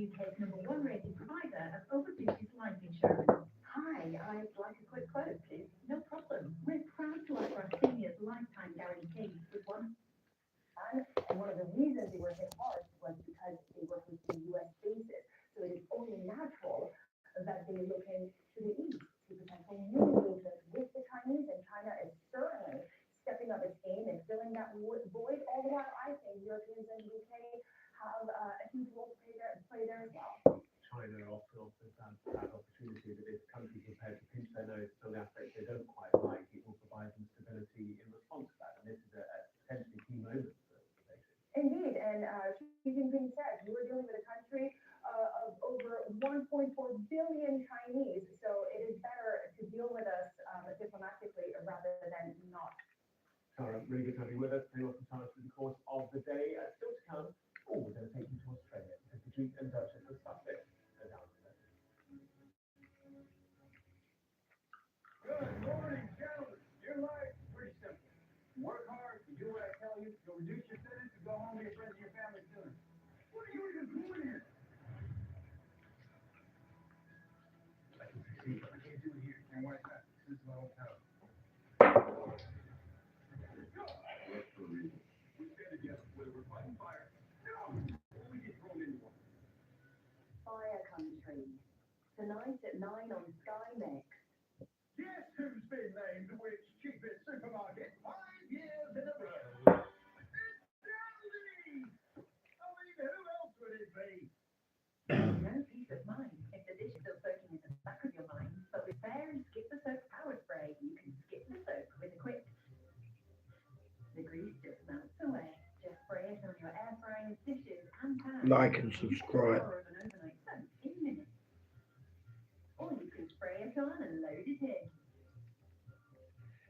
UK's #1 rated provider of overseas life insurance. Hi, I'd like a quick quote, please. No problem. We're proud to offer our seniors lifetime guarantee with one. And one of the reasons they were hit hard was because they were hosting US bases. So it is only natural that they look into the east to potential new engagements with the Chinese, and China is certainly stepping up its game and filling that void. All the while, I think Europeans and UK have a huge role to play there as well. China often offers that opportunity that if countries are prepared to pinch their nose to the aspects they don't quite like, it will provide them stability in response to that. And this is a potentially key moment for Beijing. Indeed, and Xi Jinping said we're dealing with a country of over 1.4 billion Chinese, so it is better to deal with us diplomatically rather than not. Sarah, really good to have you with us. Thank you for time through the course of the day. Still to come, we're going to take you to Australia because the Duke and Duchess of Sussex are down there. Good morning, gentlemen. Your life is pretty simple. Work hard, you do what I tell you, you'll reduce your sentence, and go home to your friends and your family sooner. What are you even doing here? I can succeed, but I can't do it here. And why is that? This is my hometown. What's the reason? We stand together, whether we're fighting fire, or we get thrown into one. Fire Country. Tonight at 9 on Sky Next. Guess who's been named the world's cheapest supermarket 5 years in a row? It's Aldi! I mean, who else would it be? No peace of mind if the dish is still soaking in the back of your mind, but with Bear and Skip the Soap Power Spray, you can skip the soap with a quick. The grease just melts away. Just spray it on your air frying dishes and pans. Like and subscribe. Power of an overnight soap in minutes. Or you can spray it on and load it in.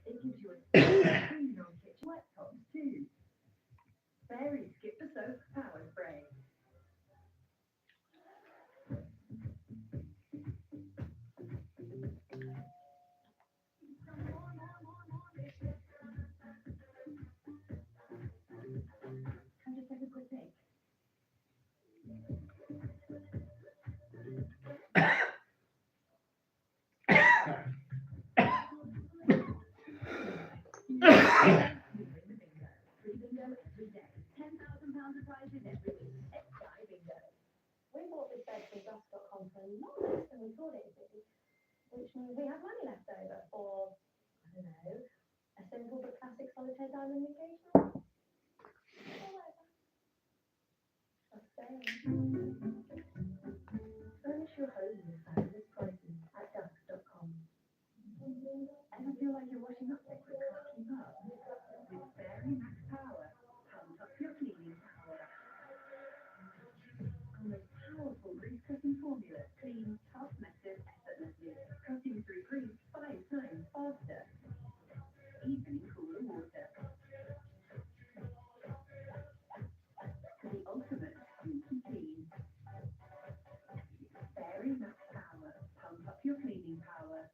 It gives you a clean on kitchen wet tops too. Fairy Skip the Soap Power Spray. Can I just take a quick take? £10,000 of prizes every week. It's Sky Bingo. We bought this bed from Dust.com for a lot less than we thought it would be, which means we have money left over for, I don't know, a simple but classic solitaire diamond engagement. However, just saying. Furnish your home with fabulous prices at Dust.com. Ever feel like you're washing up liquid can't keep up? With Fairy Max Power, pump up your cleaning power. Our most powerful grease cutting formula cleans tough messes effortlessly, cutting through grease 5 times faster, even in cooler water. The ultimate squeaky clean. Fairy Max Power, pump up your cleaning power.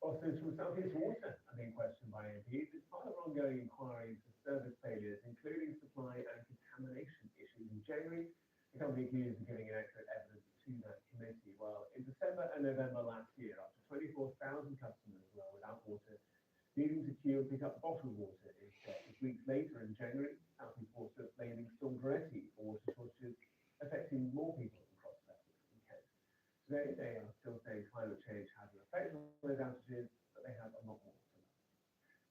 Officers from Southeast Water are being questioned by MPs as part of ongoing inquiry into service failures, including supply and contamination issues. In January, the company accused of giving inaccurate evidence to that committee. Well, in December and November last year, up to 24,000 customers were without water, needing to queue and pick up bottled water instead. 6 weeks later, in January, Southeast Water blaming Storm Goretti for water shortages affecting more people across Sussex and Kent. Today, they are still saying climate change has an effect on those outages, but they have a lot more to know.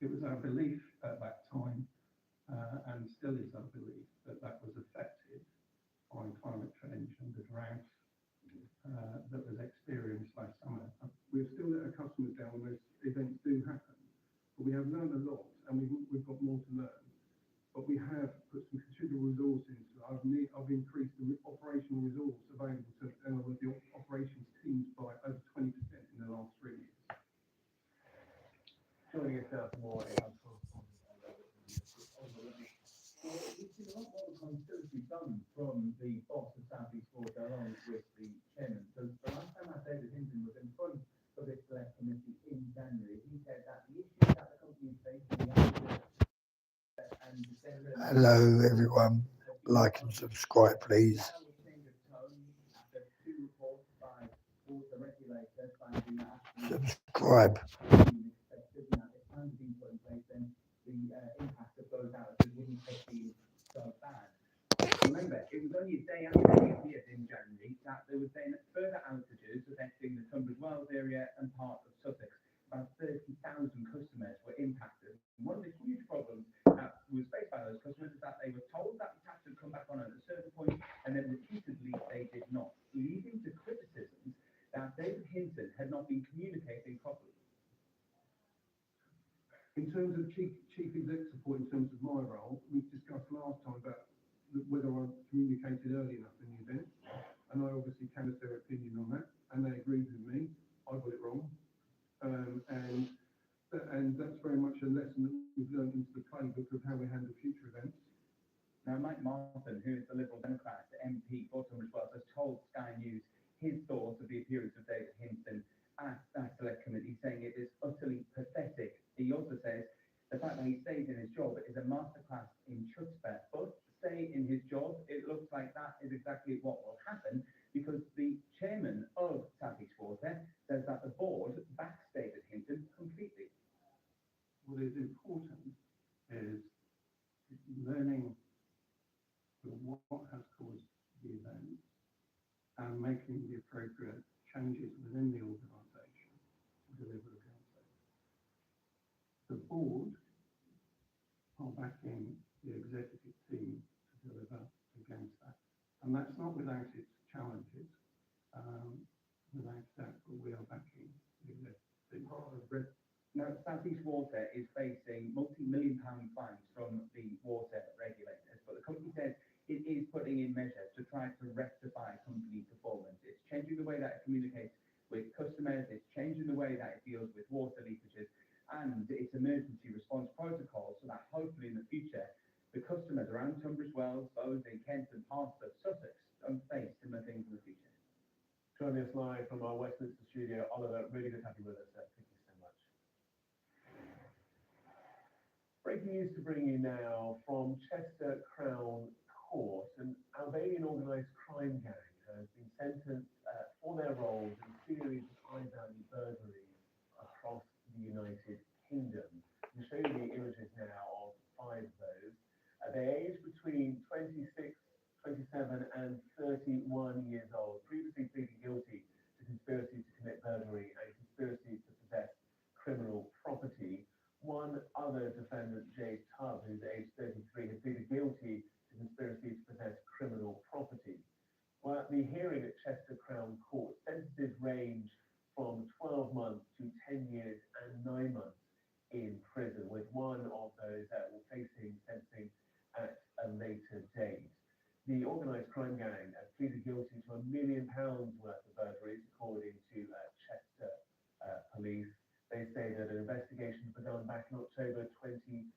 It was our belief at that time, and still is our belief, that that was affected by climate change and the drought that was experienced last summer. We've still let our customers down when those events do happen, but we have learned a lot, and we've got more to learn. But we have put some considerable resource into it. I've increased the operational resource available to the operations teams by over 20% in the last 3 years. Joining us now for more is We've seen a lot more conspiracy done from the boss of Southeast Water along with the chairman. So the last time David Hinton was in front of this select committee in January, he said that the issues that the company is facing Hello everyone, like and subscribe please. subscribe. Expected. Now, if plans have been put in place, then the impact of those outages wouldn't have been so bad. Remember, it was only a day after it appeared in January that there was then further outages affecting the Tunbridge Wells area and part of Sussex. About 30,000 customers were impacted. And one of the huge problems that was faced by those customers is that they were told that the taps would come back on at a certain point, and then repeatedly they did not, leading to criticisms that David Hinton had not been communicating properly. In terms of chief exec support, in terms of my role, we discussed last time about whether I communicated early enough in the event, and I obviously canvassed their opinion on that, and they agreed with me. I got it wrong, and that's very much a lesson that we've learned into the playbook of how we handle future events. Now, Mike Martin, who is the Liberal Democrat MP for Tunbridge Wells, has told Sky News his thoughts of the appearance of David Hinton at that select committee, saying it is utterly pathetic. He also says the fact that he stayed in his job is a masterclass in chutzpah, but stay in his job, it looks like that is exactly what will happen, because the chairman of South East Water says that the board backs David Hinton completely. What is important is learning what has caused the event and making the appropriate changes within the organisation to deliver against it. The board are backing the executive team to deliver against that, and that's not without its challenges, without that, but we are backing the executive team. Now, South East Water is facing multi-million-pound fines from the water regulators, but the company says it is putting in measures to try to rectify company performance. It's changing the way that it communicates with customers, it's changing the way that it deals with water leakages, and its emergency response protocols, so that hopefully in the future, the customers around Tunbridge Wells, both in Kent and parts of Sussex, don't face similar things in the future. Joining us live from our Westminster studio, Oliver, really good to have you with us. Thank you so much. Breaking news to bring you now from Chester Crown Court. An Albanian organised crime gang has been sentenced for their roles in a series of high-value burglaries across the United Kingdom. I'll show you the images now of 5 of those. They age between 26, 27 and 31 years old, previously pleading guilty to conspiracy to commit burglary and conspiracy to possess criminal property. One other defendant, Jay Tubb, who's aged 33, has pleaded guilty to conspiracy to possess criminal property. Well, the hearing at Chester Crown Court, sentences range from 12 months to 10 years and 9 months in prison, with one of those facing sentencing at a later date. The organised crime gang pleaded guilty to £1 million worth of burglaries, according to Chester police. They say that an investigation began back in October 2024,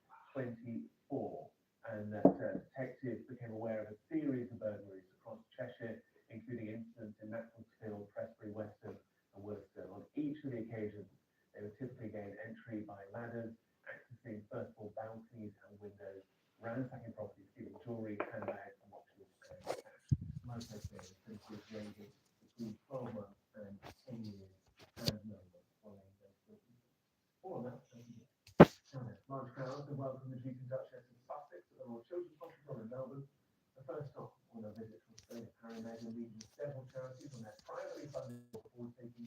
and that detectives became aware of a series of burglaries across Cheshire, including incidents in Macclesfield, Prestbury, Weston and Worcester. On each of the occasions, they would typically gain entry by ladders, accessing first floor balconies and windows, ransacking property, stealing jewellery, handbags and watches and cash. Like I say, the sentences ranging between 12 months and 10 years and 9 months following those guilty. All of that, thank you. Large crowds have welcomed the Duke and Duchess of Sussex at the Royal Children's Hospital in Melbourne. The first stop on their visit to Australia, Harry and Meghan leading several charities on their privately funded before taking